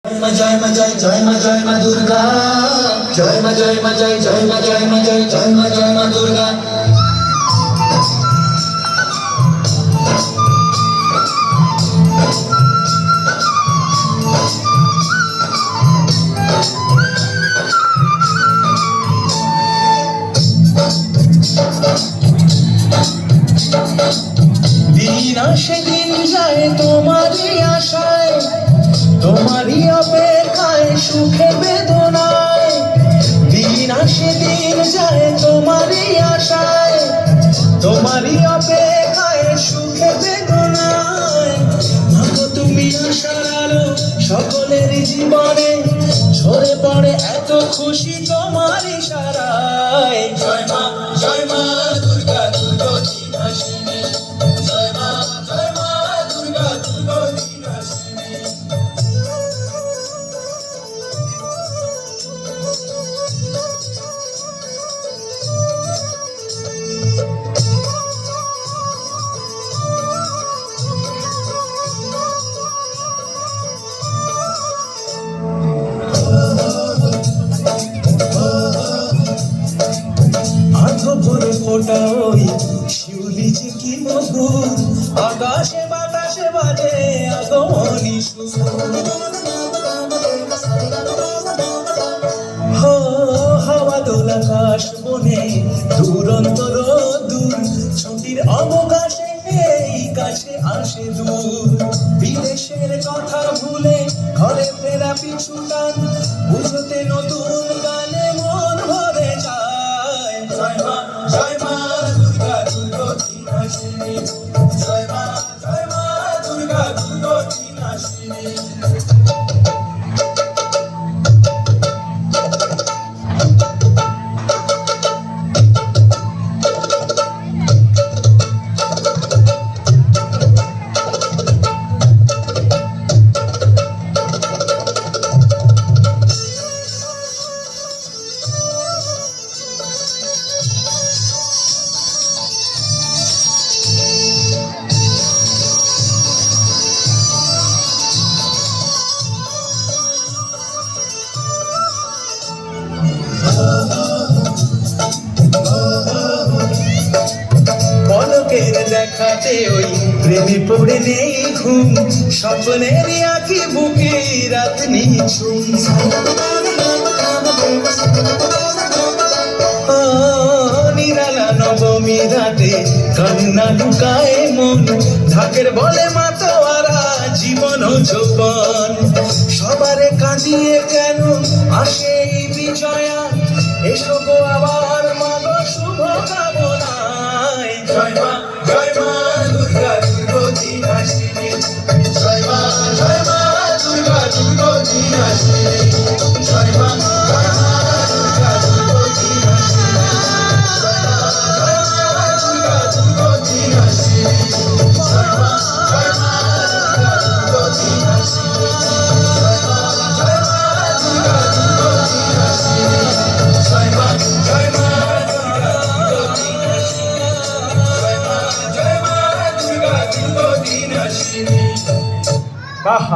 জয় মা জয় জয় মা জয় মা দুর্গা জয় মা জয় মা জয় জয় মা জয় মা জয় জয় মা জয় মা দুর্গা দিন আসে দিন যায় তোমারই আশায় তোমারই অপেক্ষায় সুখে বেদনায় দিন আসে দিন যায় তোমারই আশায় তোমারই অপেক্ষায় সুখে বেদনায় মাগো তুমি আশার আলো সকলের জীবনে ঝরে পড়ে এত খুশি তোমার ইশারায় জয় মা দুর্গা দুর্গতি নাশিনী জয় মা দুর্গা দুর্গতি নাশিনী ফোটা ওই শিউলি যে কি মধুর আকাশে বাতাসে বাজে আগমনী সুর হাওয়া দোল আকাশ বনে দুরন্ত দূর ছুটির অবকাশে এই কাছে আসে দূর বিদেশের কথা ভুলে ঘরে ফেরা পিছু টান বুঝতে নতুন গানে মন ভরে যায় জয় মা দুর্গা দুর্গতি নাশিনী জয় মা দুর্গা দুর্গতি নাশিনী পলকের দেখাতে ওই প্রেমে পড়ে নেই ঘুম স্বপ্নেরই আঁখি বুকে রাত নিঝুম নিরালা নবমী রাতে কান্না লুকায় মন ঢাকের বলে মাতোয়ারা জীবন যৌবন সবারে কাঁদিয়ে কেন আসে এই বিজয়া এসো গো আবার